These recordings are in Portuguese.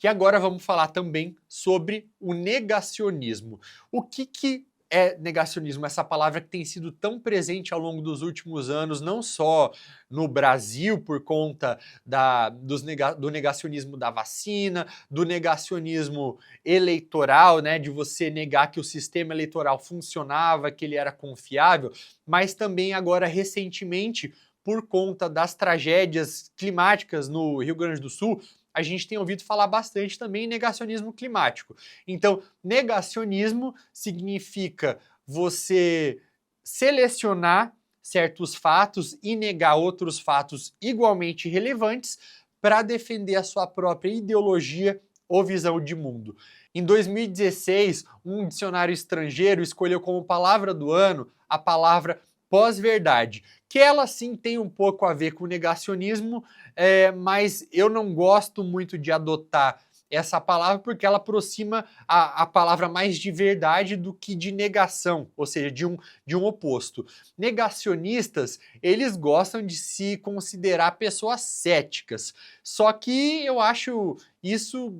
E agora vamos falar também sobre o negacionismo. O que é negacionismo? Essa palavra que tem sido tão presente ao longo dos últimos anos, não só no Brasil, por conta do negacionismo da vacina, do negacionismo eleitoral, né, de você negar que o sistema eleitoral funcionava, que ele era confiável, mas também agora recentemente, por conta das tragédias climáticas no Rio Grande do Sul, a gente tem ouvido falar bastante também em negacionismo climático. Então, negacionismo significa você selecionar certos fatos e negar outros fatos igualmente relevantes para defender a sua própria ideologia ou visão de mundo. Em 2016, um dicionário estrangeiro escolheu como palavra do ano a palavra pós-verdade, que ela sim tem um pouco a ver com negacionismo, mas eu não gosto muito de adotar essa palavra porque ela aproxima a palavra mais de verdade do que de negação, ou seja, de um oposto. Negacionistas, eles gostam de se considerar pessoas céticas, só que eu acho isso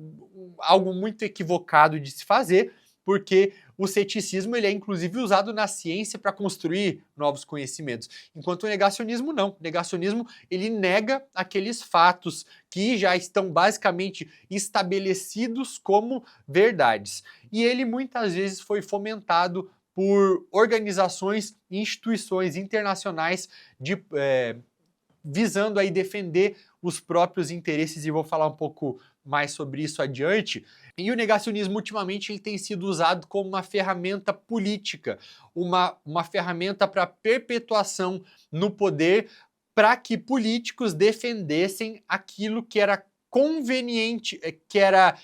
algo muito equivocado de se fazer, porque o ceticismo ele é inclusive usado na ciência para construir novos conhecimentos, enquanto o negacionismo não. O negacionismo ele nega aqueles fatos que já estão basicamente estabelecidos como verdades. E ele muitas vezes foi fomentado por organizações e instituições internacionais visando aí defender os próprios interesses, e vou falar um pouco mais sobre isso adiante. E o negacionismo ultimamente ele tem sido usado como uma ferramenta política, uma ferramenta para perpetuação no poder, para que políticos defendessem aquilo que era conveniente, que era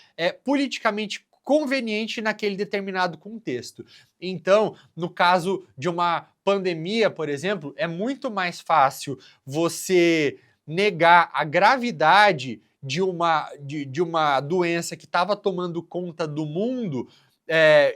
politicamente conveniente naquele determinado contexto. Então, no caso de uma pandemia, por exemplo, é muito mais fácil você negar a gravidade de uma doença que estava tomando conta do mundo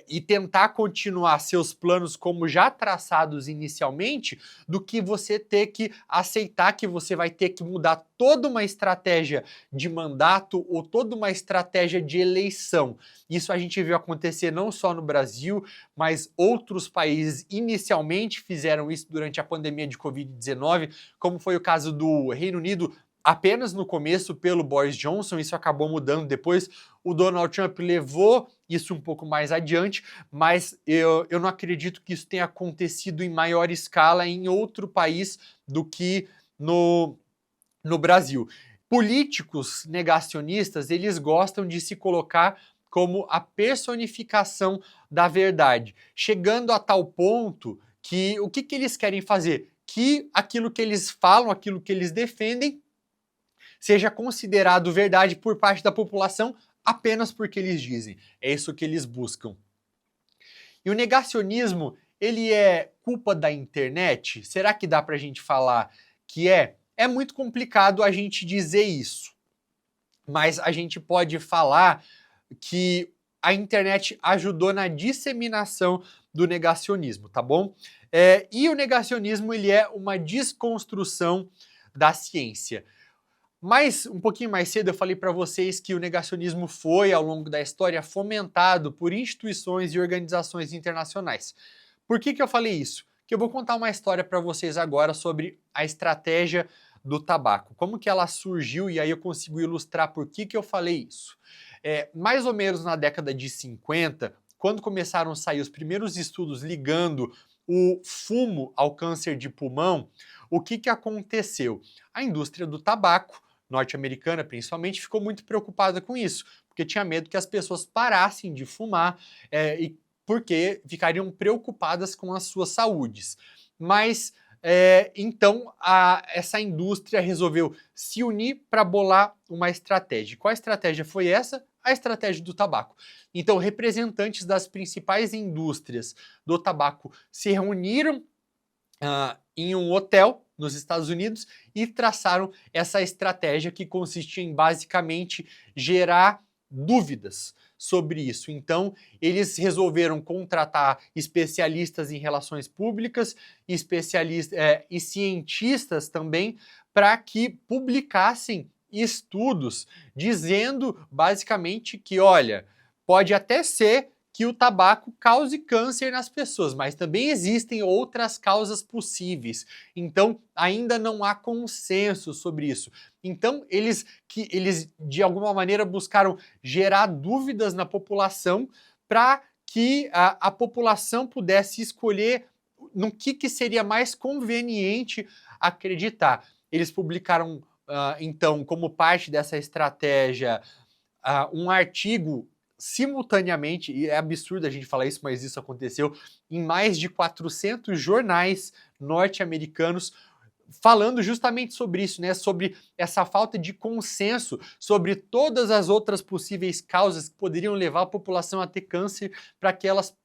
e tentar continuar seus planos como já traçados inicialmente, do que você ter que aceitar que você vai ter que mudar toda uma estratégia de mandato ou toda uma estratégia de eleição. Isso a gente viu acontecer não só no Brasil, mas outros países inicialmente fizeram isso durante a pandemia de Covid-19, como foi o caso do Reino Unido apenas no começo pelo Boris Johnson. Isso acabou mudando depois. O Donald Trump levou isso um pouco mais adiante, mas eu não acredito que isso tenha acontecido em maior escala em outro país do que no Brasil. Políticos negacionistas, eles gostam de se colocar como a personificação da verdade, chegando a tal ponto que o que eles querem fazer? Que aquilo que eles falam, aquilo que eles defendem, seja considerado verdade por parte da população apenas porque eles dizem. É isso que eles buscam. E o negacionismo, ele é culpa da internet? Será que dá pra gente falar que é? É muito complicado a gente dizer isso, mas a gente pode falar que a internet ajudou na disseminação do negacionismo, tá bom? E o negacionismo, ele é uma desconstrução da ciência. Mas um pouquinho mais cedo eu falei para vocês que o negacionismo foi, ao longo da história, fomentado por instituições e organizações internacionais. Por que eu falei isso? Que eu vou contar uma história para vocês agora sobre a estratégia do tabaco, como que ela surgiu, e aí eu consigo ilustrar por que eu falei isso. Mais ou menos na década de 50, quando começaram a sair os primeiros estudos ligando o fumo ao câncer de pulmão, o que aconteceu? A indústria do tabaco norte-americana, principalmente, ficou muito preocupada com isso, porque tinha medo que as pessoas parassem de fumar e porque ficariam preocupadas com as suas saúdes. Mas então essa indústria resolveu se unir para bolar uma estratégia. Qual estratégia foi essa? A estratégia do tabaco. Então, representantes das principais indústrias do tabaco se reuniram em um hotel nos Estados Unidos e traçaram essa estratégia que consistia em basicamente gerar dúvidas sobre isso. Então, eles resolveram contratar especialistas em relações públicas, especialistas e cientistas também, para que publicassem estudos dizendo basicamente que, olha, pode até ser que o tabaco cause câncer nas pessoas, mas também existem outras causas possíveis. Então, ainda não há consenso sobre isso. Então, eles de alguma maneira buscaram gerar dúvidas na população para que a população pudesse escolher no que seria mais conveniente acreditar. Eles publicaram, então, como parte dessa estratégia, um artigo simultaneamente, e é absurdo a gente falar isso, mas isso aconteceu, em mais de 400 jornais norte-americanos, falando justamente sobre isso, né? Sobre essa falta de consenso sobre todas as outras possíveis causas que poderiam levar a população a ter câncer para que elas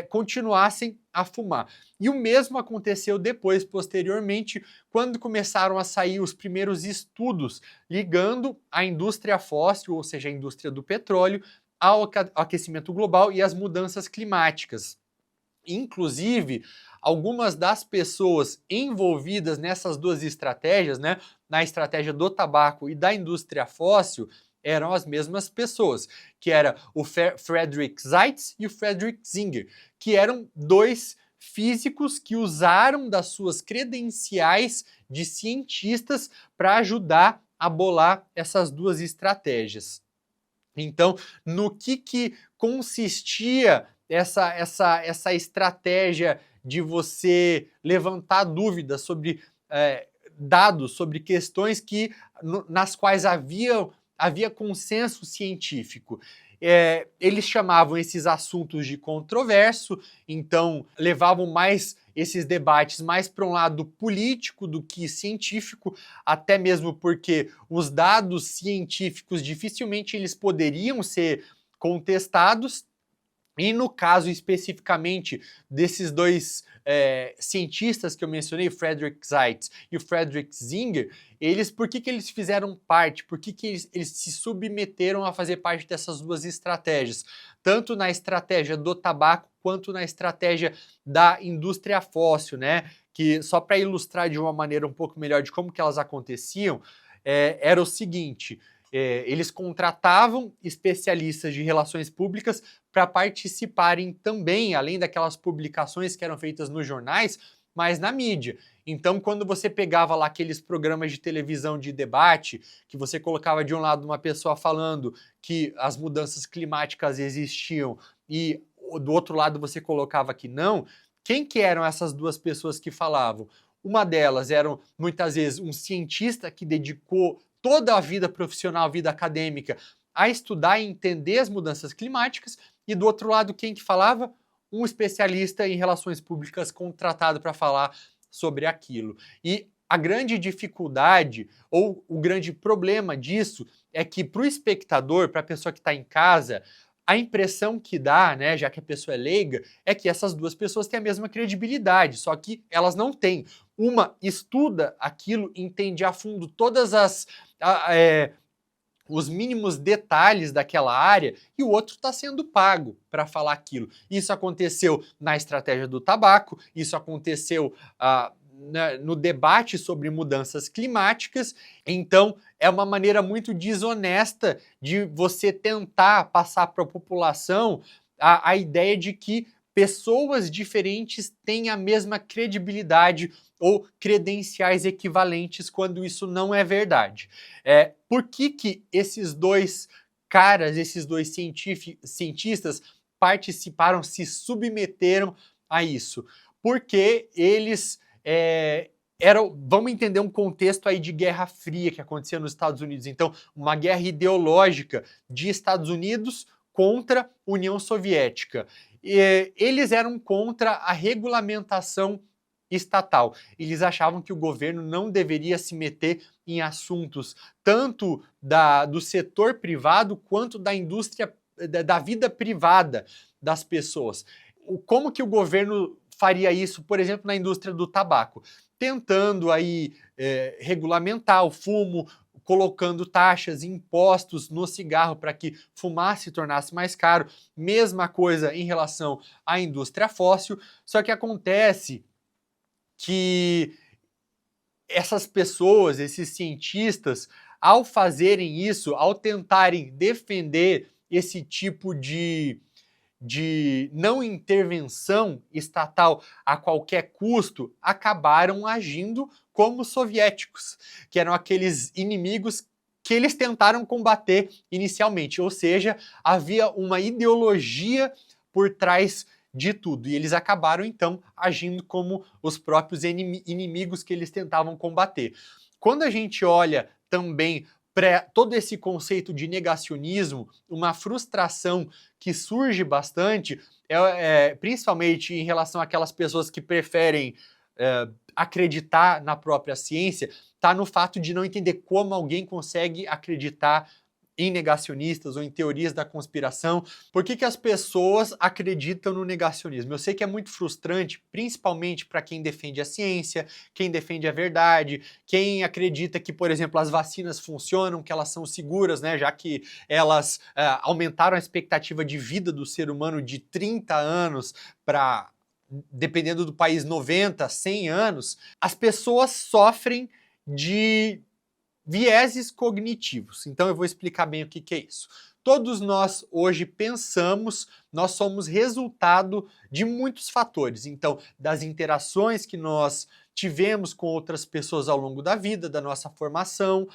continuassem a fumar. E o mesmo aconteceu depois, posteriormente, quando começaram a sair os primeiros estudos ligando a indústria fóssil, ou seja, a indústria do petróleo, ao aquecimento global e às mudanças climáticas. Inclusive, algumas das pessoas envolvidas nessas duas estratégias, né, na estratégia do tabaco e da indústria fóssil, eram as mesmas pessoas, que era o Frederick Seitz e o Frederick Singer, que eram dois físicos que usaram das suas credenciais de cientistas para ajudar a bolar essas duas estratégias. Então, no que consistia essa estratégia de você levantar dúvidas sobre dados, sobre questões nas quais havia consenso científico? Eles chamavam esses assuntos de controverso, então levavam mais esses debates mais para um lado político do que científico, até mesmo porque os dados científicos dificilmente eles poderiam ser contestados. E no caso especificamente desses dois cientistas que eu mencionei, o Frederick Seitz e o Frederick Singer, por que eles fizeram parte, por que eles se submeteram a fazer parte dessas duas estratégias? Tanto na estratégia do tabaco quanto na estratégia da indústria fóssil, né? Que só para ilustrar de uma maneira um pouco melhor de como que elas aconteciam, era o seguinte: eles contratavam especialistas de relações públicas para participarem também, além daquelas publicações que eram feitas nos jornais, mas na mídia. Então, quando você pegava lá aqueles programas de televisão de debate, que você colocava de um lado uma pessoa falando que as mudanças climáticas existiam e do outro lado você colocava que não, quem que eram essas duas pessoas que falavam? Uma delas era muitas vezes um cientista que dedicou toda a vida profissional, a vida acadêmica, a estudar e entender as mudanças climáticas, e do outro lado, quem que falava? Um especialista em relações públicas contratado para falar sobre aquilo. E a grande dificuldade, ou o grande problema disso, é que para o espectador, para a pessoa que está em casa, a impressão que dá, né, já que a pessoa é leiga, é que essas duas pessoas têm a mesma credibilidade, só que elas não têm. Uma estuda aquilo, entende a fundo todas os mínimos detalhes daquela área, e o outro está sendo pago para falar aquilo. Isso aconteceu na estratégia do tabaco, isso aconteceu no debate sobre mudanças climáticas. Então, é uma maneira muito desonesta de você tentar passar para a população a ideia de que pessoas diferentes têm a mesma credibilidade ou credenciais equivalentes, quando isso não é verdade. Por que esses dois caras, esses dois cientistas participaram, se submeteram a isso? Porque eles vamos entender um contexto aí de Guerra Fria que acontecia nos Estados Unidos. Então, uma guerra ideológica de Estados Unidos contra União Soviética. Eles eram contra a regulamentação estatal. Eles achavam que o governo não deveria se meter em assuntos tanto do setor privado quanto da indústria, da vida privada das pessoas. Como que o governo faria isso, por exemplo, na indústria do tabaco? Tentando aí regulamentar o fumo, colocando taxas, impostos no cigarro para que fumar se tornasse mais caro. Mesma coisa em relação à indústria fóssil, só que acontece que essas pessoas, esses cientistas, ao fazerem isso, ao tentarem defender esse tipo de não intervenção estatal a qualquer custo, acabaram agindo como os soviéticos, que eram aqueles inimigos que eles tentaram combater inicialmente, ou seja, havia uma ideologia por trás de tudo, e eles acabaram então agindo como os próprios inimigos que eles tentavam combater. Quando a gente olha também para todo esse conceito de negacionismo, uma frustração que surge bastante, principalmente em relação àquelas pessoas que preferem acreditar na própria ciência, está no fato de não entender como alguém consegue acreditar em negacionistas ou em teorias da conspiração. Por que as pessoas acreditam no negacionismo? Eu sei que é muito frustrante, principalmente para quem defende a ciência, quem defende a verdade, quem acredita que, por exemplo, as vacinas funcionam, que elas são seguras, né, já que elas aumentaram a expectativa de vida do ser humano de 30 anos para, dependendo do país, 90, 100 anos. As pessoas sofrem de vieses cognitivos. Então eu vou explicar bem o que é isso. Todos nós hoje pensamos, nós somos resultado de muitos fatores. Então, das interações que nós tivemos com outras pessoas ao longo da vida, da nossa formação,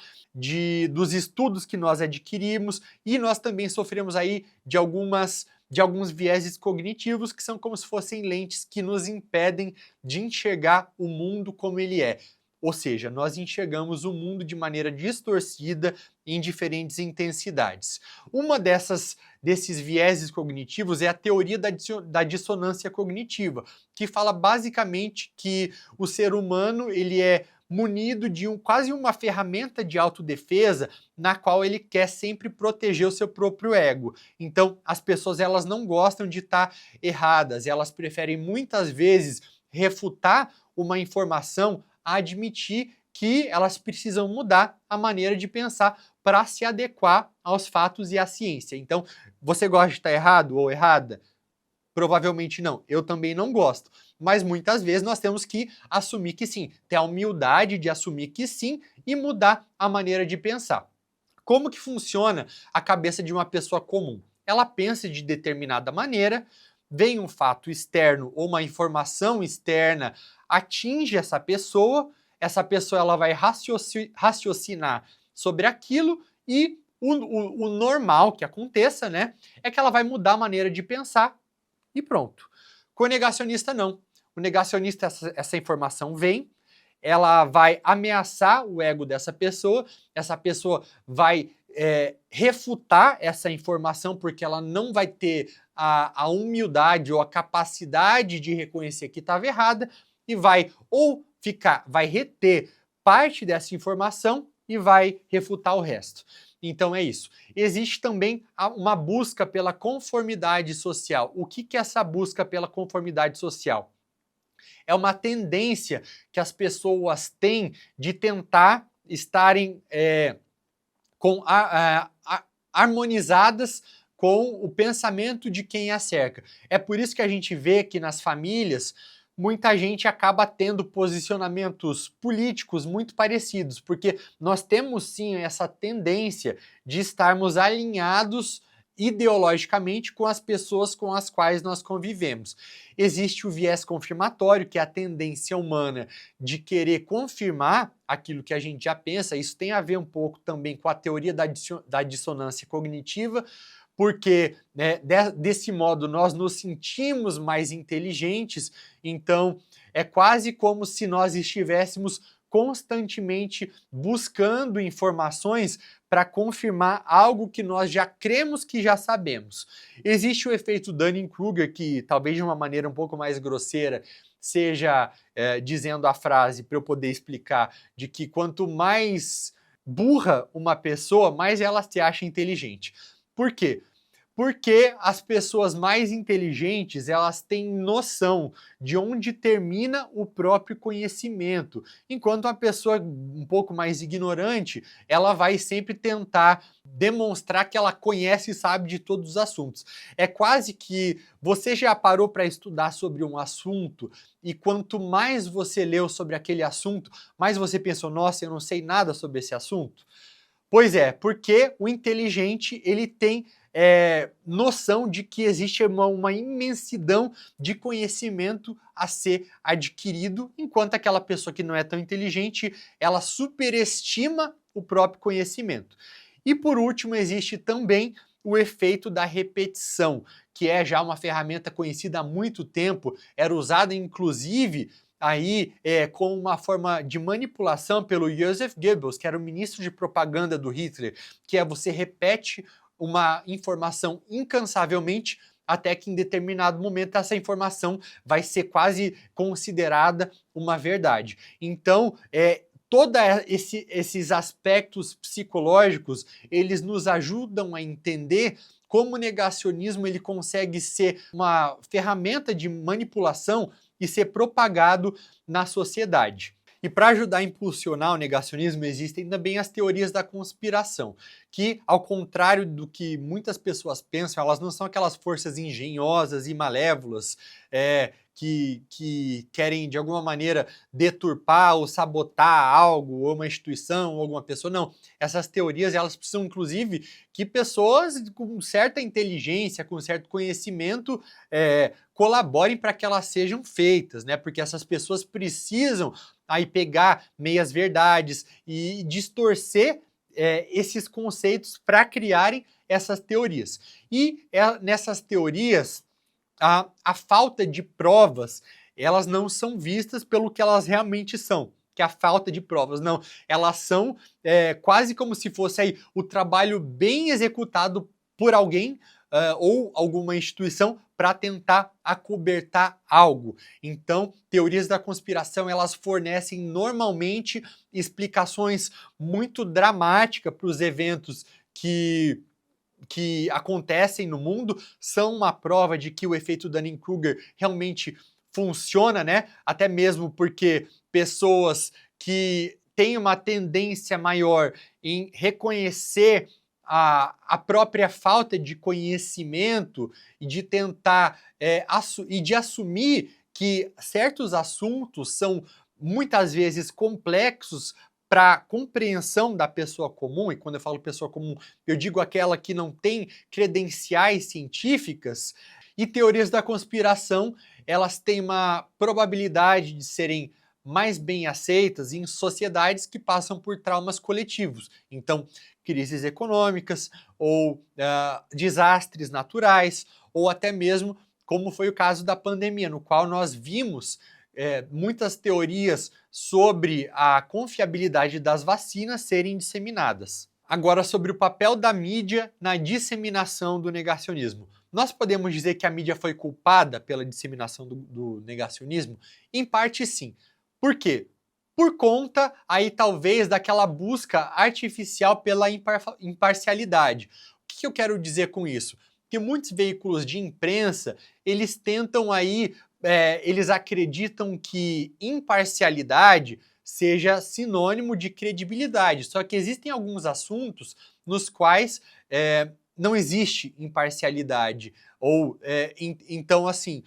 dos estudos que nós adquirimos, e nós também sofremos aí de alguns vieses cognitivos que são como se fossem lentes que nos impedem de enxergar o mundo como ele é. Ou seja, nós enxergamos o mundo de maneira distorcida em diferentes intensidades. Uma desses vieses cognitivos é a teoria da dissonância cognitiva, que fala basicamente que o ser humano ele é munido de quase uma ferramenta de autodefesa na qual ele quer sempre proteger o seu próprio ego. Então, as pessoas elas não gostam de estar erradas, elas preferem muitas vezes refutar uma informação a admitir que elas precisam mudar a maneira de pensar para se adequar aos fatos e à ciência. Então, você gosta de estar errado ou errada? Provavelmente não. Eu também não gosto. Mas muitas vezes nós temos que assumir que sim, ter a humildade de assumir que sim e mudar a maneira de pensar. Como que funciona a cabeça de uma pessoa comum? Ela pensa de determinada maneira, vem um fato externo ou uma informação externa atinge essa pessoa ela vai raciocinar sobre aquilo e o normal que aconteça, né, é que ela vai mudar a maneira de pensar e pronto. Com o negacionista, não. O negacionista, essa informação vem, ela vai ameaçar o ego dessa pessoa, essa pessoa vai refutar essa informação porque ela não vai ter a humildade ou a capacidade de reconhecer que estava errada e vai reter parte dessa informação e vai refutar o resto. Então é isso. Existe também uma busca pela conformidade social. O que é essa busca pela conformidade social? É uma tendência que as pessoas têm de tentar estarem harmonizadas com o pensamento de quem a cerca. É por isso que a gente vê que nas famílias muita gente acaba tendo posicionamentos políticos muito parecidos, porque nós temos sim essa tendência de estarmos alinhados ideologicamente com as pessoas com as quais nós convivemos. Existe o viés confirmatório, que é a tendência humana de querer confirmar aquilo que a gente já pensa. Isso tem a ver um pouco também com a teoria da dissonância cognitiva, porque né, desse modo nós nos sentimos mais inteligentes, então é quase como se nós estivéssemos constantemente buscando informações para confirmar algo que nós já cremos que já sabemos. Existe o efeito Dunning-Kruger, que talvez de uma maneira um pouco mais grosseira seja dizendo a frase para eu poder explicar de que quanto mais burra uma pessoa, mais ela se acha inteligente. Por quê? Porque as pessoas mais inteligentes, elas têm noção de onde termina o próprio conhecimento, enquanto a pessoa um pouco mais ignorante, ela vai sempre tentar demonstrar que ela conhece e sabe de todos os assuntos. É quase que você já parou para estudar sobre um assunto e quanto mais você leu sobre aquele assunto, mais você pensou, nossa, eu não sei nada sobre esse assunto. Pois é, porque o inteligente ele tem noção de que existe uma imensidão de conhecimento a ser adquirido, enquanto aquela pessoa que não é tão inteligente, ela superestima o próprio conhecimento. E por último, existe também o efeito da repetição, que é já uma ferramenta conhecida há muito tempo, era usada inclusive aí com uma forma de manipulação pelo Joseph Goebbels, que era o ministro de propaganda do Hitler, que é você repete uma informação incansavelmente até que em determinado momento essa informação vai ser quase considerada uma verdade. Então, todos esses aspectos psicológicos, eles nos ajudam a entender como o negacionismo ele consegue ser uma ferramenta de manipulação e ser propagado na sociedade. E para ajudar a impulsionar o negacionismo, existem também as teorias da conspiração, que, ao contrário do que muitas pessoas pensam, elas não são aquelas forças engenhosas e malévolas que querem, de alguma maneira, deturpar ou sabotar algo, ou uma instituição, ou alguma pessoa. Não. Essas teorias, elas precisam, inclusive, que pessoas com certa inteligência, com certo conhecimento, colaborem para que elas sejam feitas, né? Porque essas pessoas precisam aí pegar meias verdades e distorcer esses conceitos para criarem essas teorias. E nessas teorias, a falta de provas, elas não são vistas pelo que elas realmente são, que é a falta de provas. Não, elas são quase como se fosse aí o trabalho bem executado por alguém ou alguma instituição para tentar acobertar algo. Então, teorias da conspiração, elas fornecem normalmente explicações muito dramáticas para os eventos que acontecem no mundo, são uma prova de que o efeito Dunning-Kruger realmente funciona, né? Até mesmo porque pessoas que têm uma tendência maior em reconhecer a própria falta de conhecimento e de tentar e de assumir que certos assuntos são muitas vezes complexos para compreensão da pessoa comum, e quando eu falo pessoa comum, eu digo aquela que não tem credenciais científicas, e teorias da conspiração, elas têm uma probabilidade de serem mais bem aceitas em sociedades que passam por traumas coletivos. Então, crises econômicas, ou desastres naturais, ou até mesmo, como foi o caso da pandemia, no qual nós vimos muitas teorias sobre a confiabilidade das vacinas serem disseminadas. Agora, sobre o papel da mídia na disseminação do negacionismo. Nós podemos dizer que a mídia foi culpada pela disseminação do negacionismo? Em parte, sim. Por quê? Por conta, aí talvez, daquela busca artificial pela imparcialidade. O que eu quero dizer com isso? Que muitos veículos de imprensa, eles tentam aí, eles acreditam que imparcialidade seja sinônimo de credibilidade. Só que existem alguns assuntos nos quais não existe imparcialidade. Ou, então, assim,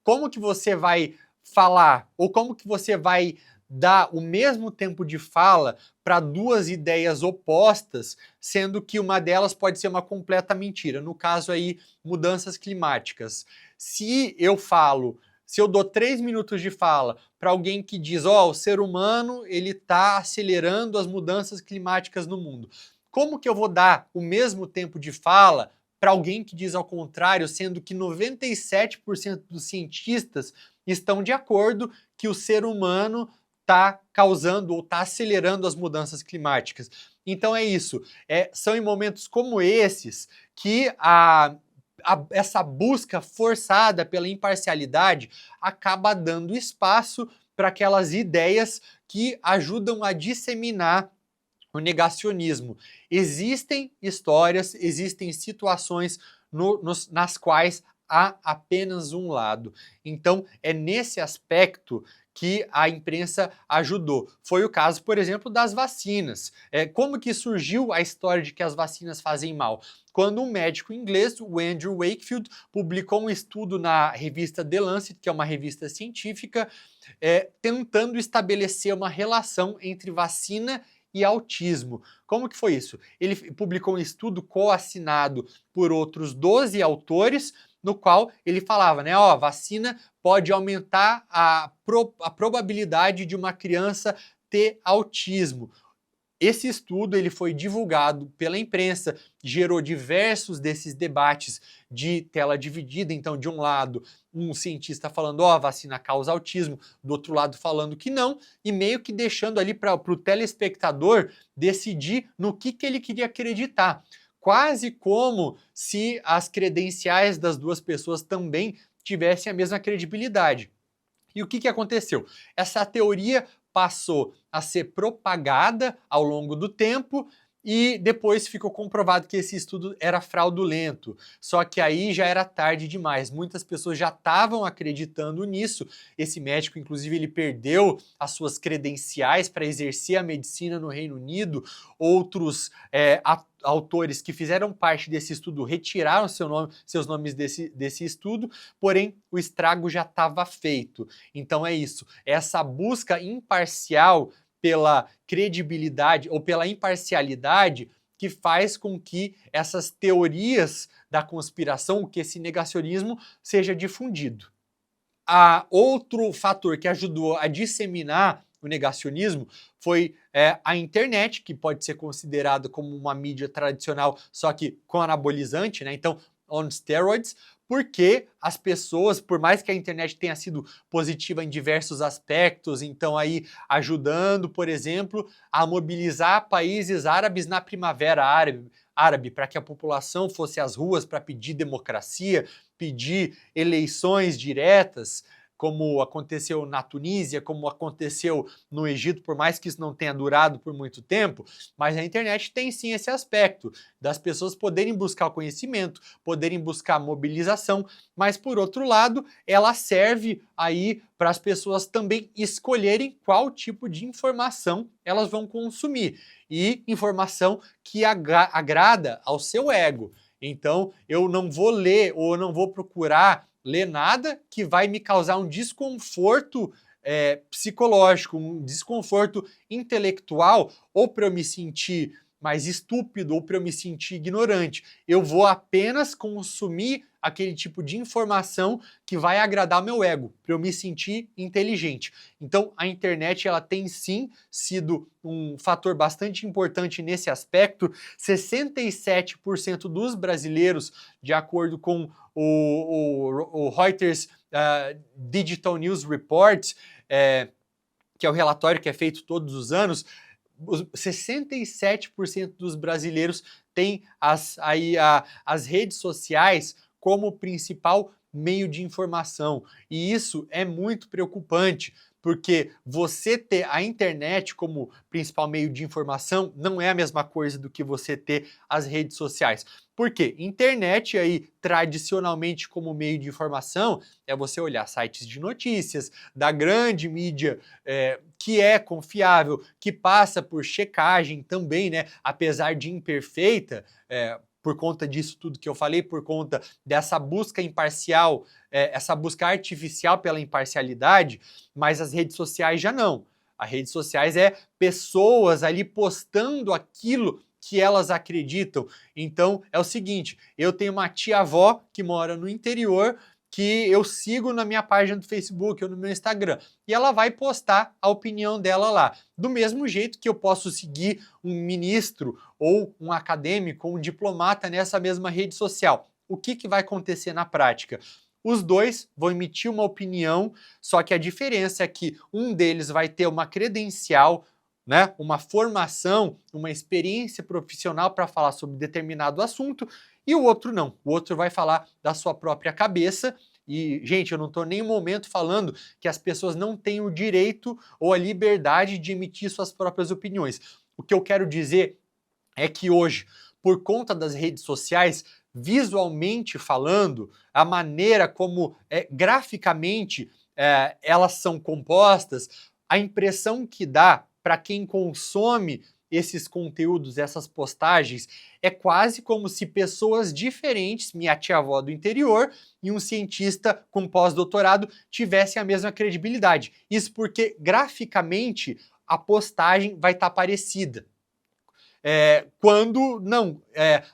como que você vai falar, ou como que você vai dar o mesmo tempo de fala para duas ideias opostas, sendo que uma delas pode ser uma completa mentira. No caso aí, mudanças climáticas. Se eu dou 3 minutos de fala para alguém que diz, o ser humano ele está acelerando as mudanças climáticas no mundo, como que eu vou dar o mesmo tempo de fala para alguém que diz ao contrário, sendo que 97% dos cientistas estão de acordo que o ser humano está causando ou está acelerando as mudanças climáticas? Então é isso. São em momentos como esses que essa busca forçada pela imparcialidade acaba dando espaço para aquelas ideias que ajudam a disseminar o negacionismo. Existem histórias, existem situações nas quais há apenas um lado. Então, é nesse aspecto que a imprensa ajudou. Foi o caso, por exemplo, das vacinas. Como que surgiu a história de que as vacinas fazem mal? Quando um médico inglês, o Andrew Wakefield, publicou um estudo na revista The Lancet, que é uma revista científica, tentando estabelecer uma relação entre vacina e autismo. Como que foi isso? Ele publicou um estudo coassinado por outros 12 autores, no qual ele falava, né, ó, vacina pode aumentar a probabilidade de uma criança ter autismo. Esse estudo ele foi divulgado pela imprensa, gerou diversos desses debates de tela dividida. Então, de um lado, um cientista falando, ó, a vacina causa autismo, do outro lado falando que não, e meio que deixando ali para o telespectador decidir no que ele queria acreditar. Quase como se as credenciais das duas pessoas também tivessem a mesma credibilidade. E o que aconteceu? Essa teoria passou a ser propagada ao longo do tempo e depois ficou comprovado que esse estudo era fraudulento. Só que aí já era tarde demais. Muitas pessoas já estavam acreditando nisso. Esse médico, inclusive, ele perdeu as suas credenciais para exercer a medicina no Reino Unido. Outros autores que fizeram parte desse estudo retiraram seus nomes desse estudo, porém o estrago já estava feito. Então é isso, essa busca imparcial pela credibilidade ou pela imparcialidade que faz com que essas teorias da conspiração, que esse negacionismo seja difundido. Outro fator que ajudou a disseminar o negacionismo foi a internet, que pode ser considerada como uma mídia tradicional, só que com anabolizante, né? Então, on steroids, porque as pessoas, por mais que a internet tenha sido positiva em diversos aspectos, então aí ajudando, por exemplo, a mobilizar países árabes na Primavera Árabe para que a população fosse às ruas para pedir democracia, pedir eleições diretas, como aconteceu na Tunísia, como aconteceu no Egito, por mais que isso não tenha durado por muito tempo, mas a internet tem sim esse aspecto das pessoas poderem buscar o conhecimento, poderem buscar mobilização, mas por outro lado, ela serve aí para as pessoas também escolherem qual tipo de informação elas vão consumir, e informação que agrada ao seu ego. Então, eu não vou ler ou não vou procurar ler nada que vai me causar um desconforto psicológico, um desconforto intelectual, ou para eu me sentir mais estúpido, ou para eu me sentir ignorante. Eu vou apenas consumir aquele tipo de informação que vai agradar meu ego, para eu me sentir inteligente. Então, a internet ela tem sim sido um fator bastante importante nesse aspecto. 67% dos brasileiros, de acordo com o Reuters Digital News Report, que é o relatório que é feito todos os anos, 67% dos brasileiros têm as redes sociais como principal meio de informação. E isso é muito preocupante, porque você ter a internet como principal meio de informação não é a mesma coisa do que você ter as redes sociais. Por quê? Internet aí, tradicionalmente como meio de informação, é você olhar sites de notícias, da grande mídia que é confiável, que passa por checagem também, né? Apesar de imperfeita, por conta disso tudo que eu falei, por conta dessa busca imparcial, essa busca artificial pela imparcialidade, mas as redes sociais já não. As redes sociais é pessoas ali postando aquilo que elas acreditam. Então é o seguinte, eu tenho uma tia-avó que mora no interior, que eu sigo na minha página do Facebook ou no meu Instagram, e ela vai postar a opinião dela lá. Do mesmo jeito que eu posso seguir um ministro ou um acadêmico ou um diplomata nessa mesma rede social. O que vai acontecer na prática? Os dois vão emitir uma opinião, só que a diferença é que um deles vai ter uma credencial, né, uma formação, uma experiência profissional para falar sobre determinado assunto, e o outro não. O outro vai falar da sua própria cabeça. E, gente, eu não estou nem um momento falando que as pessoas não têm o direito ou a liberdade de emitir suas próprias opiniões. O que eu quero dizer é que hoje, por conta das redes sociais, visualmente falando, a maneira como graficamente elas são compostas, a impressão que dá para quem consome esses conteúdos, essas postagens, é quase como se pessoas diferentes, minha tia-avó do interior e um cientista com pós-doutorado, tivessem a mesma credibilidade. Isso porque, graficamente, a postagem vai estar parecida. Quando não,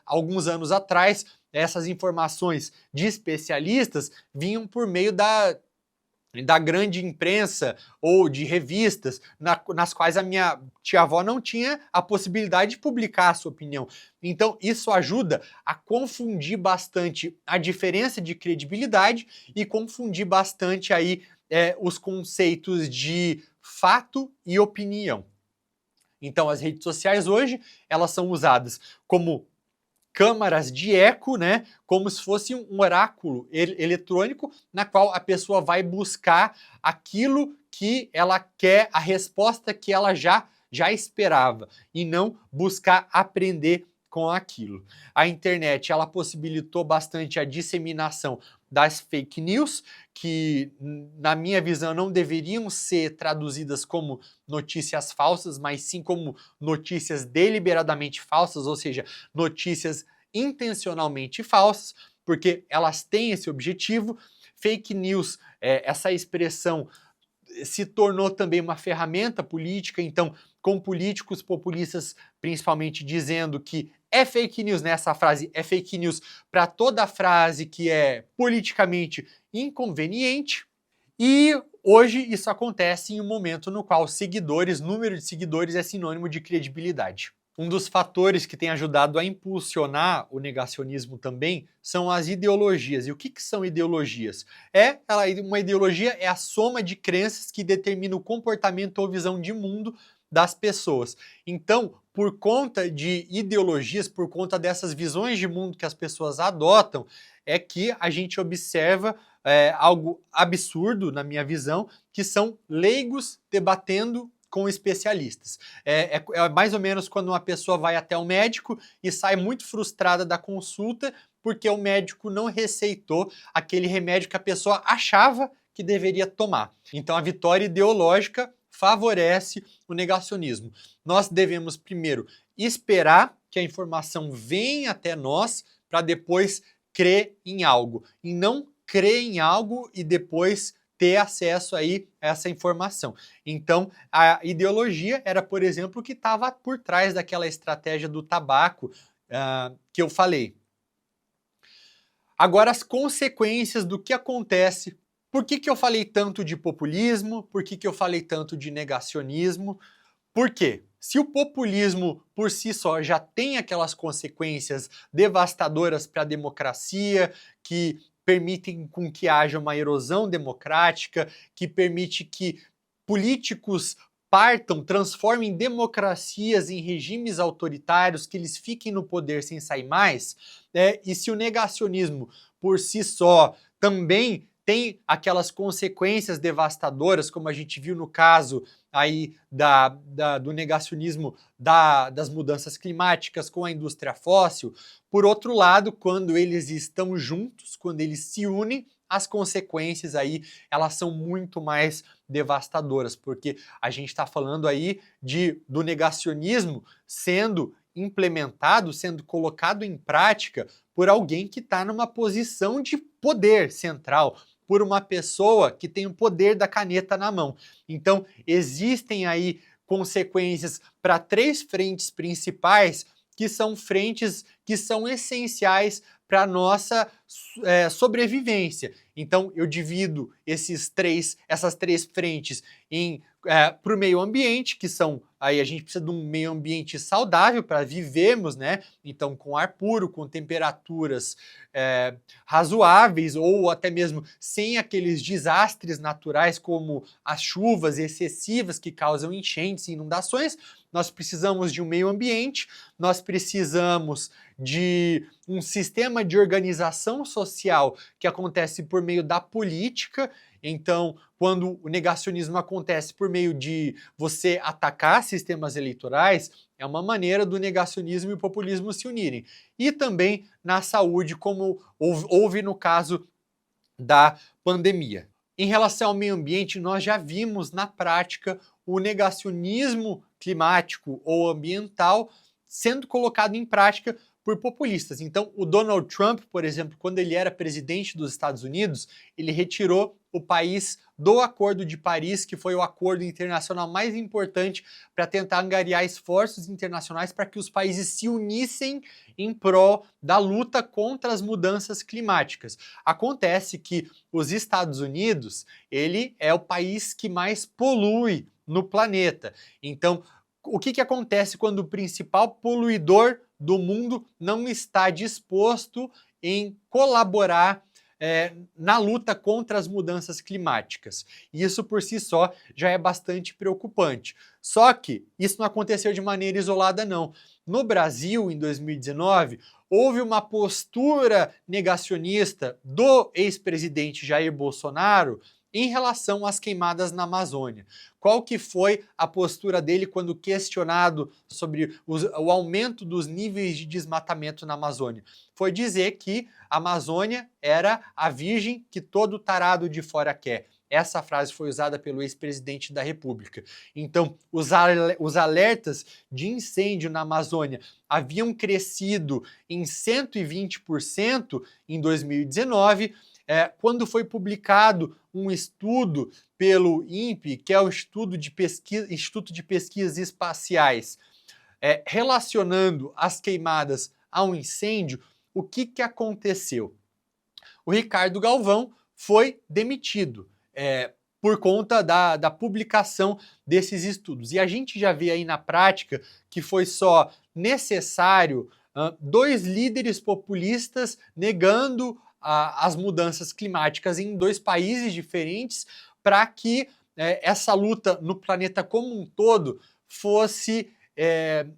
alguns anos atrás, essas informações de especialistas vinham por meio da grande imprensa ou de revistas nas quais a minha tia-avó não tinha a possibilidade de publicar a sua opinião. Então, isso ajuda a confundir bastante a diferença de credibilidade e confundir bastante aí os conceitos de fato e opinião. Então, as redes sociais hoje, elas são usadas como câmaras de eco, né, como se fosse um oráculo eletrônico na qual a pessoa vai buscar aquilo que ela quer, a resposta que ela já esperava, e não buscar aprender com aquilo. A internet, ela possibilitou bastante a disseminação das fake news, que na minha visão não deveriam ser traduzidas como notícias falsas, mas sim como notícias deliberadamente falsas, ou seja, notícias intencionalmente falsas, porque elas têm esse objetivo. Fake news, essa expressão se tornou também uma ferramenta política, então, com políticos populistas principalmente dizendo que é fake news, né? Essa frase é fake news para toda frase que é politicamente inconveniente. E hoje isso acontece em um momento no qual número de seguidores é sinônimo de credibilidade. Um dos fatores que tem ajudado a impulsionar o negacionismo também são as ideologias. E o que são ideologias? Uma ideologia é a soma de crenças que determina o comportamento ou visão de mundo das pessoas. Então, por conta de ideologias, por conta dessas visões de mundo que as pessoas adotam, é que a gente observa algo absurdo, na minha visão, que são leigos debatendo com especialistas. É mais ou menos quando uma pessoa vai até o médico e sai muito frustrada da consulta porque o médico não receitou aquele remédio que a pessoa achava que deveria tomar. Então a vitória ideológica favorece o negacionismo. Nós devemos primeiro esperar que a informação venha até nós para depois crer em algo, e não crer em algo e depois ter acesso aí a essa informação. Então, a ideologia era, por exemplo, o que estava por trás daquela estratégia do tabaco que eu falei. Agora, as consequências do que acontece. Por que eu falei tanto de populismo? Por que eu falei tanto de negacionismo? Por quê? Se o populismo por si só já tem aquelas consequências devastadoras para a democracia, que permitem com que haja uma erosão democrática, que permite que políticos transformem democracias em regimes autoritários, que eles fiquem no poder sem sair mais, e se o negacionismo por si só também tem aquelas consequências devastadoras, como a gente viu no caso aí do negacionismo das mudanças climáticas com a indústria fóssil. Por outro lado, quando eles estão juntos, quando eles se unem, as consequências aí, elas são muito mais devastadoras, porque a gente está falando aí do negacionismo sendo implementado, sendo colocado em prática por alguém que está numa posição de poder central, por uma pessoa que tem o poder da caneta na mão. Então, existem aí consequências para 3 frentes principais, que são frentes que são essenciais para a nossa sobrevivência. Então, eu divido essas três frentes para o meio ambiente, que são, aí a gente precisa de um meio ambiente saudável para vivermos, né? Então, com ar puro, com temperaturas razoáveis, ou até mesmo sem aqueles desastres naturais como as chuvas excessivas que causam enchentes e inundações. Nós precisamos de um meio ambiente, nós precisamos de um sistema de organização social que acontece por meio da política. Então, quando o negacionismo acontece por meio de você atacar sistemas eleitorais, é uma maneira do negacionismo e o populismo se unirem. E também na saúde, como houve no caso da pandemia. Em relação ao meio ambiente, nós já vimos na prática o negacionismo climático ou ambiental sendo colocado em prática por populistas. Então, o Donald Trump, por exemplo, quando ele era presidente dos Estados Unidos, ele retirou o país do Acordo de Paris, que foi o acordo internacional mais importante para tentar angariar esforços internacionais para que os países se unissem em prol da luta contra as mudanças climáticas. Acontece que os Estados Unidos, ele é o país que mais polui no planeta. Então, o que acontece quando o principal poluidor do mundo não está disposto em colaborar na luta contra as mudanças climáticas? Isso por si só já é bastante preocupante. Só que isso não aconteceu de maneira isolada, não. No Brasil, em 2019, houve uma postura negacionista do ex-presidente Jair Bolsonaro em relação às queimadas na Amazônia. Qual que foi a postura dele quando questionado sobre o aumento dos níveis de desmatamento na Amazônia? Foi dizer que a Amazônia era a virgem que todo tarado de fora quer. Essa frase foi usada pelo ex-presidente da República. Então, os alertas de incêndio na Amazônia haviam crescido em 120% em 2019, quando foi publicado um estudo pelo INPE, que é o Instituto de Pesquisas Espaciais, relacionando as queimadas ao incêndio. O que aconteceu? O Ricardo Galvão foi demitido por conta da publicação desses estudos. E a gente já vê aí na prática que foi só necessário 2 líderes populistas negando as mudanças climáticas em 2 países diferentes para que essa luta no planeta como um todo fosse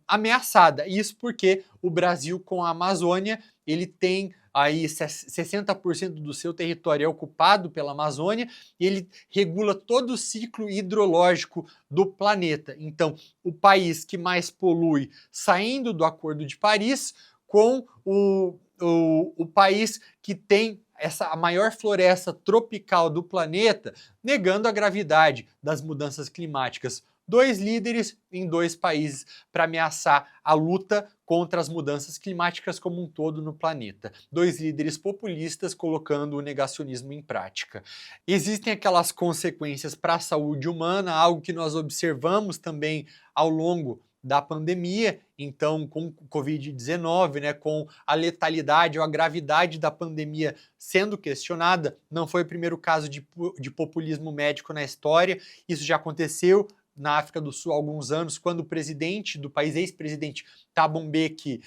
ameaçada. Isso porque o Brasil, com a Amazônia, ele tem aí 60% do seu território é ocupado pela Amazônia e ele regula todo o ciclo hidrológico do planeta. Então, o país que mais polui saindo do Acordo de Paris com o país que tem a maior floresta tropical do planeta, negando a gravidade das mudanças climáticas. 2 líderes em 2 países para ameaçar a luta contra as mudanças climáticas como um todo no planeta. 2 líderes populistas colocando o negacionismo em prática. Existem aquelas consequências para a saúde humana, algo que nós observamos também ao longo da pandemia. Então, com o Covid-19, né, com a letalidade ou a gravidade da pandemia sendo questionada, não foi o primeiro caso de populismo médico na história. Isso já aconteceu na África do Sul há alguns anos, quando o presidente do país, ex-presidente Thabo Mbeki,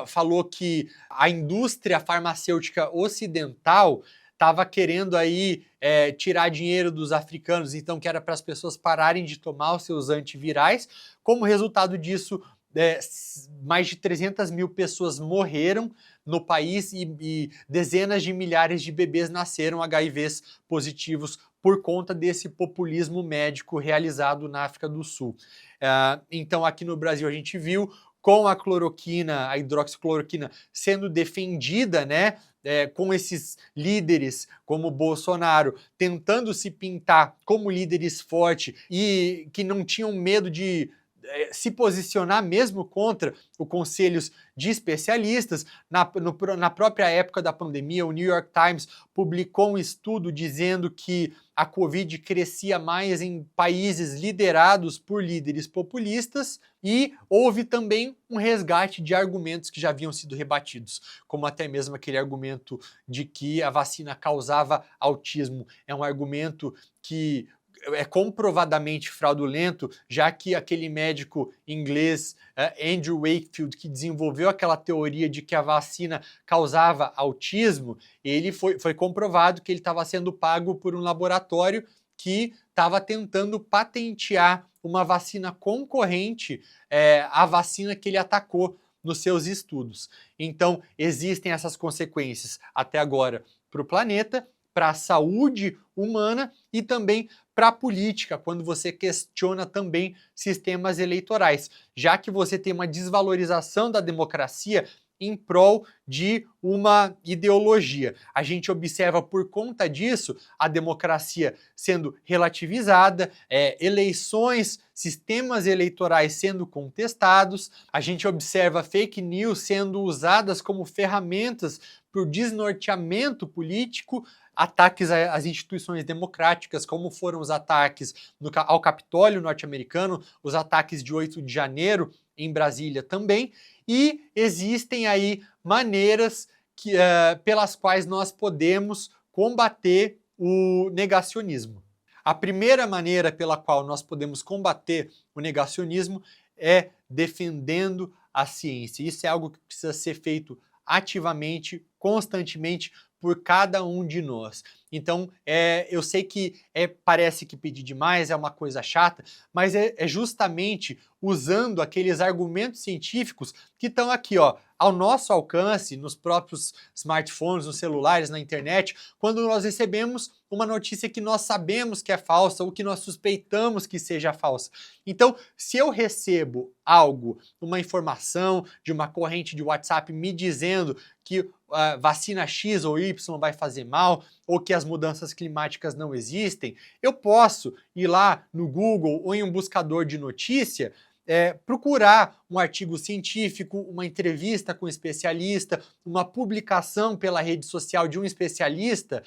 falou que a indústria farmacêutica ocidental estava querendo aí tirar dinheiro dos africanos, então que era para as pessoas pararem de tomar os seus antivirais. Como resultado disso, mais de 300 mil pessoas morreram no país e dezenas de milhares de bebês nasceram HIVs positivos por conta desse populismo médico realizado na África do Sul. Então, aqui no Brasil, a gente viu com a cloroquina, a hidroxicloroquina, sendo defendida, né, com esses líderes como Bolsonaro tentando se pintar como líderes fortes e que não tinham medo de se posicionar mesmo contra os conselhos de especialistas. Na própria época da pandemia, o New York Times publicou um estudo dizendo que a Covid crescia mais em países liderados por líderes populistas e houve também um resgate de argumentos que já haviam sido rebatidos, como até mesmo aquele argumento de que a vacina causava autismo. É um argumento que é comprovadamente fraudulento, já que aquele médico inglês, Andrew Wakefield, que desenvolveu aquela teoria de que a vacina causava autismo, ele foi comprovado que ele estava sendo pago por um laboratório que estava tentando patentear uma vacina concorrente à vacina que ele atacou nos seus estudos. Então, existem essas consequências até agora para o planeta, para a saúde humana e também para a política, quando você questiona também sistemas eleitorais, já que você tem uma desvalorização da democracia em prol de uma ideologia. A gente observa por conta disso a democracia sendo relativizada, eleições, sistemas eleitorais sendo contestados, a gente observa fake news sendo usadas como ferramentas para o desnorteamento político, ataques às instituições democráticas, como foram os ataques ao Capitólio norte-americano, os ataques de 8 de janeiro em Brasília também, e existem aí maneiras pelas quais nós podemos combater o negacionismo. A primeira maneira pela qual nós podemos combater o negacionismo é defendendo a ciência. Isso é algo que precisa ser feito ativamente, constantemente, por cada um de nós. Então, eu sei que parece que pedir demais é uma coisa chata, mas é justamente usando aqueles argumentos científicos que estão aqui, ó, ao nosso alcance, nos próprios smartphones, nos celulares, na internet, quando nós recebemos uma notícia que nós sabemos que é falsa ou que nós suspeitamos que seja falsa. Então, se eu recebo algo, uma informação de uma corrente de WhatsApp me dizendo que vacina X ou Y vai fazer mal, ou que as mudanças climáticas não existem, eu posso ir lá no Google ou em um buscador de notícia, procurar um artigo científico, uma entrevista com um especialista, uma publicação pela rede social de um especialista,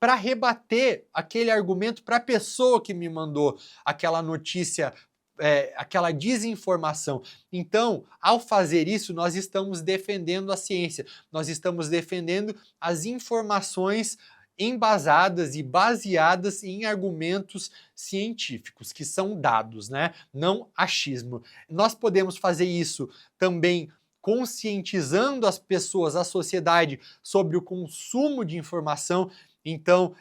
para rebater aquele argumento para a pessoa que me mandou aquela notícia, aquela desinformação. Então, ao fazer isso, nós estamos defendendo a ciência, nós estamos defendendo as informações embasadas e baseadas em argumentos científicos, que são dados, né? Não achismo. Nós podemos fazer isso também conscientizando as pessoas, a sociedade, sobre o consumo de informação. Então,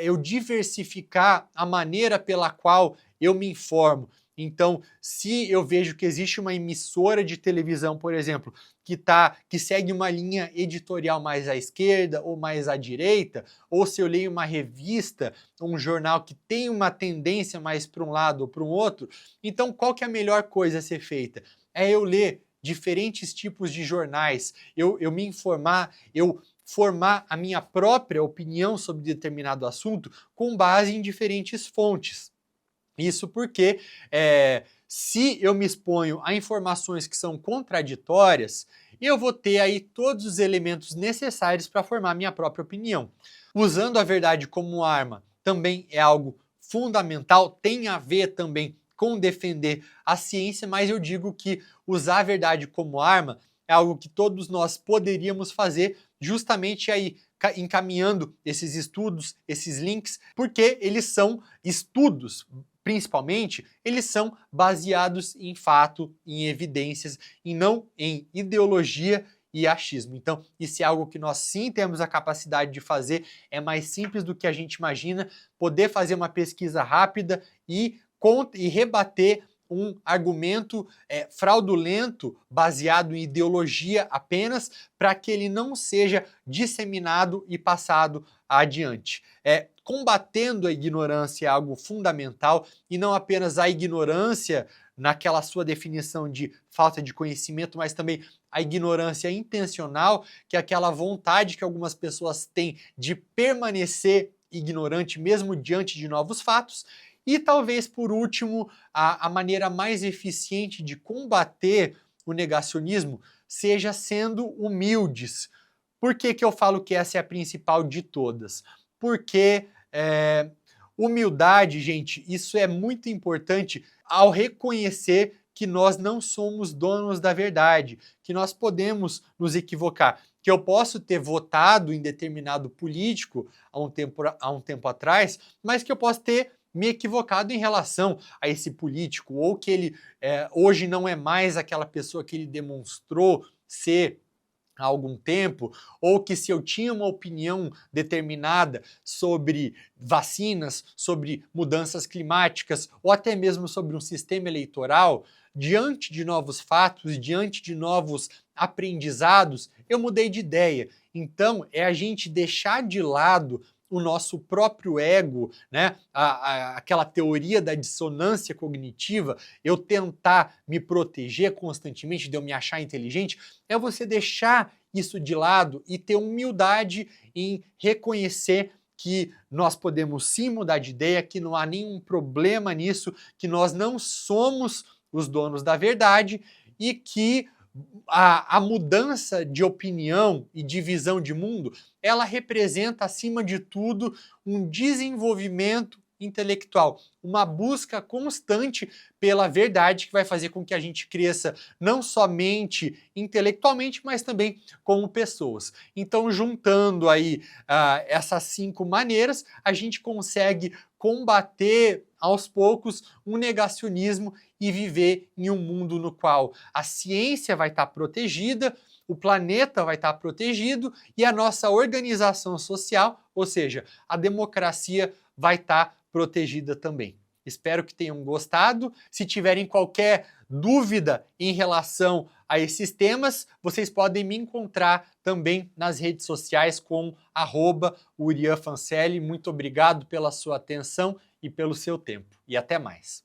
eu diversificar a maneira pela qual eu me informo. Então, se eu vejo que existe uma emissora de televisão, por exemplo, que segue uma linha editorial mais à esquerda ou mais à direita, ou se eu leio uma revista, um jornal que tem uma tendência mais para um lado ou para um outro, então qual que é a melhor coisa a ser feita? É eu ler diferentes tipos de jornais, eu me informar, eu formar a minha própria opinião sobre determinado assunto com base em diferentes fontes. Isso porque se eu me exponho a informações que são contraditórias, eu vou ter aí todos os elementos necessários para formar minha própria opinião. Usando a verdade como arma também é algo fundamental, tem a ver também com defender a ciência, mas eu digo que usar a verdade como arma é algo que todos nós poderíamos fazer justamente aí encaminhando esses estudos, esses links, porque eles são estudos, principalmente, eles são baseados em fato, em evidências, e não em ideologia e achismo. Então, isso é algo que nós sim temos a capacidade de fazer, é mais simples do que a gente imagina, poder fazer uma pesquisa rápida e rebater um argumento fraudulento baseado em ideologia apenas, para que ele não seja disseminado e passado adiante. Combatendo a ignorância é algo fundamental, e não apenas a ignorância naquela sua definição de falta de conhecimento, mas também a ignorância intencional, que é aquela vontade que algumas pessoas têm de permanecer ignorante mesmo diante de novos fatos. E talvez, por último, a maneira mais eficiente de combater o negacionismo seja sendo humildes. Por que que eu falo que essa é a principal de todas? Porque humildade, gente, isso é muito importante ao reconhecer que nós não somos donos da verdade, que nós podemos nos equivocar, que eu posso ter votado em determinado político há um tempo atrás, mas que eu posso ter me equivocado em relação a esse político, ou que ele hoje não é mais aquela pessoa que ele demonstrou ser há algum tempo, ou que se eu tinha uma opinião determinada sobre vacinas, sobre mudanças climáticas, ou até mesmo sobre um sistema eleitoral, diante de novos fatos, diante de novos aprendizados, eu mudei de ideia. Então, é a gente deixar de lado o nosso próprio ego, né? Aquela teoria da dissonância cognitiva, eu tentar me proteger constantemente de eu me achar inteligente, é você deixar isso de lado e ter humildade em reconhecer que nós podemos sim mudar de ideia, que não há nenhum problema nisso, que nós não somos os donos da verdade e que a mudança de opinião e de visão de mundo, ela representa, acima de tudo, um desenvolvimento intelectual, uma busca constante pela verdade que vai fazer com que a gente cresça não somente intelectualmente, mas também como pessoas. Então, juntando aí essas 5 maneiras, a gente consegue combater aos poucos um negacionismo e viver em um mundo no qual a ciência vai estar protegida, o planeta vai estar protegido e a nossa organização social, ou seja, a democracia, vai estar protegida também. Espero que tenham gostado. Se tiverem qualquer dúvida em relação a esses temas, vocês podem me encontrar também nas redes sociais com @urianfancelli. Muito obrigado pela sua atenção e pelo seu tempo. E até mais.